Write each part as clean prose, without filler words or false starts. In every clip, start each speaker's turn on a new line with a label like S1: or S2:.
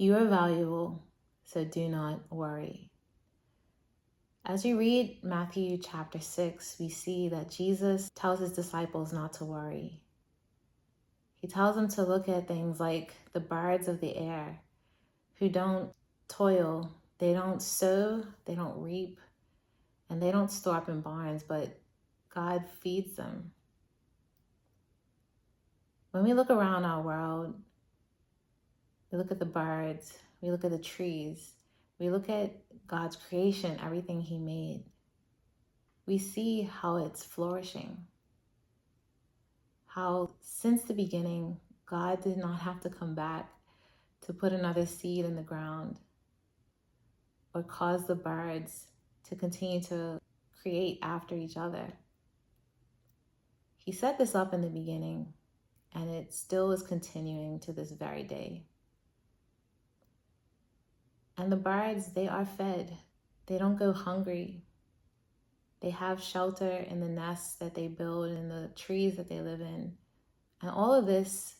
S1: You are valuable, so do not worry. As we read Matthew chapter 6, we see that Jesus tells his disciples not to worry. He tells them to look at things like the birds of the air who don't toil, they don't sow, they don't reap, and they don't store up in barns, but God feeds them. When we look around our world, we look at the birds, we look at the trees, we look at God's creation, everything he made. We see how it's flourishing. How since the beginning, God did not have to come back to put another seed in the ground or cause the birds to continue to create after each other. He set this up in the beginning, and it still is continuing to this very day. And the birds, they are fed. They don't go hungry. They have shelter in the nests that they build and the trees that they live in. And all of this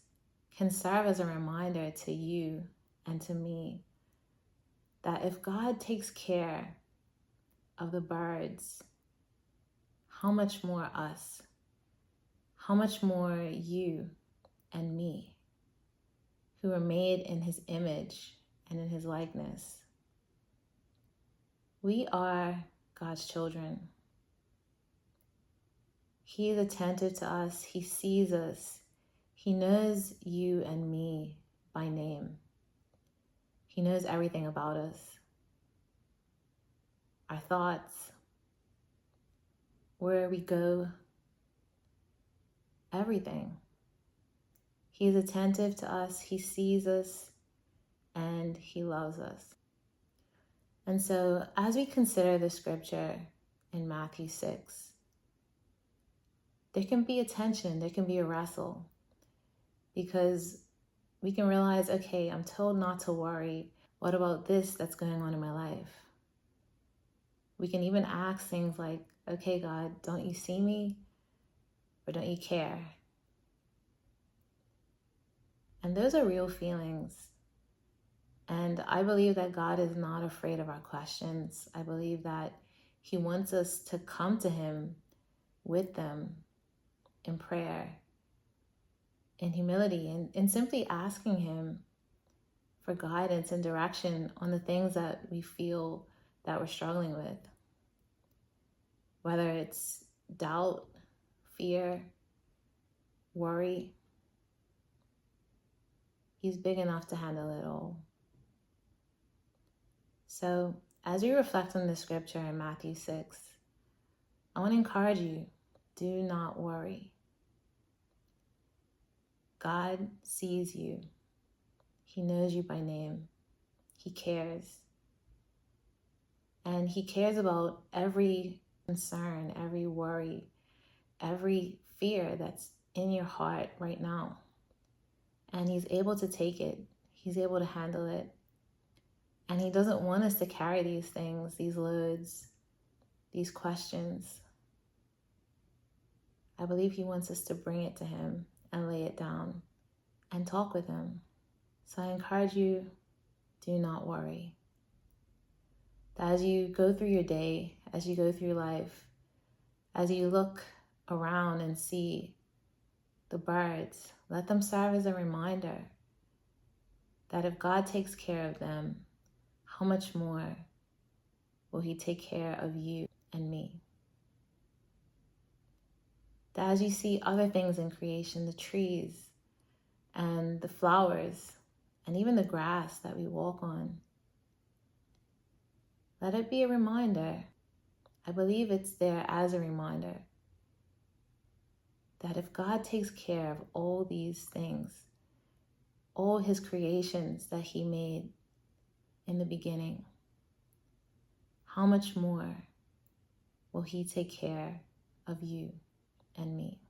S1: can serve as a reminder to you and to me that if God takes care of the birds, how much more us? How much more you and me, who are made in his image and in his likeness? We are God's children. He is attentive to us. He sees us. He knows you and me by name. He knows everything about us. Our thoughts, where we go, everything. He is attentive to us. He sees us and he loves us. And so as we consider the scripture in Matthew 6, there can be a tension, there can be a wrestle, because we can realize, okay, I'm told not to worry. What about this that's going on in my life? We can even ask things like, okay, God, don't you see me? Or don't you care? And those are real feelings. And I believe that God is not afraid of our questions. I believe that he wants us to come to him with them in prayer, in humility, and simply asking him for guidance and direction on the things that we feel that we're struggling with. Whether it's doubt, fear, worry, he's big enough to handle it all. So as we reflect on the scripture in Matthew 6, I want to encourage you, do not worry. God sees you. He knows you by name. He cares. And he cares about every concern, every worry, every fear that's in your heart right now. And he's able to take it. He's able to handle it. And he doesn't want us to carry these things, these loads, these questions. I believe he wants us to bring it to him and lay it down and talk with him. So I encourage you, do not worry. That as you go through your day, as you go through life, as you look around and see the birds, let them serve as a reminder that if God takes care of them, how much more will he take care of you and me? That as you see other things in creation, the trees and the flowers and even the grass that we walk on, let it be a reminder. I believe it's there as a reminder that if God takes care of all these things, all his creations that he made in the beginning, how much more will he take care of you and me?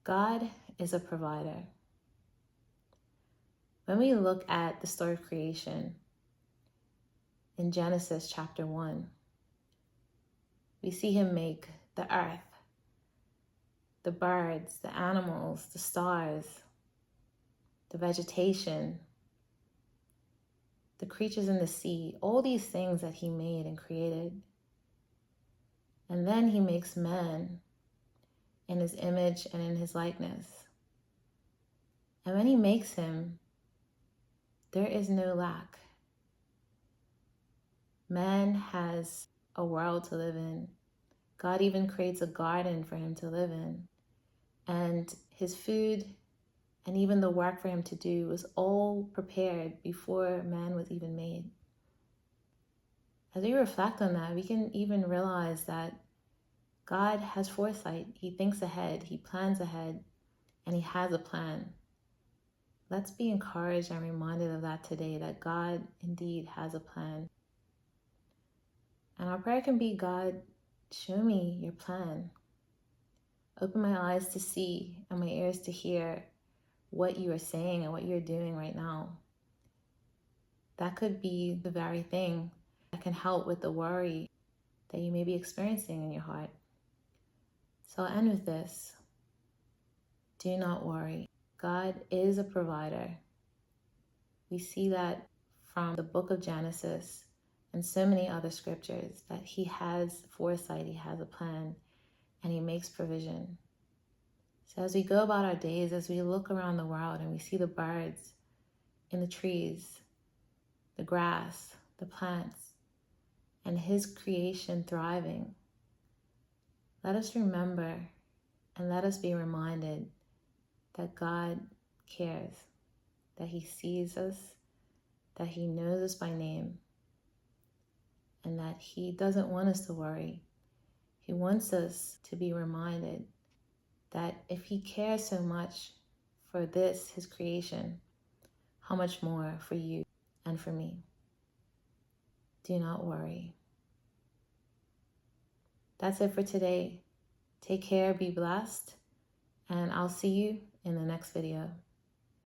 S1: God is a provider. When we look at the story of creation in Genesis chapter 1, we see him make the earth, the birds, the animals, the stars. the vegetation, the creatures in the sea, all these things that he made and created. And then he makes man in his image and in his likeness. And when he makes him, there is no lack. Man has a world to live in. God even creates a garden for him to live in. And his food and even the work for him to do was all prepared before man was even made. As we reflect on that, we can even realize that God has foresight. He thinks ahead, he plans ahead, and he has a plan. Let's be encouraged and reminded of that today, that God indeed has a plan. And our prayer can be, God, show me your plan. Open my eyes to see and my ears to hear what you are saying and what you're doing right now. That could be the very thing that can help with the worry that you may be experiencing in your heart. So I'll end with this. Do not worry. God is a provider. We see that from the book of Genesis and so many other scriptures, that he has foresight, he has a plan, and he makes provision. So as we go about our days, as we look around the world and we see the birds in the trees, the grass, the plants, and his creation thriving, let us remember and let us be reminded that God cares, that he sees us, that he knows us by name, and that he doesn't want us to worry. He wants us to be reminded that if he cares so much for this, his creation, how much more for you and for me. Do not worry. That's it for today. Take care, be blessed, and I'll see you in the next video.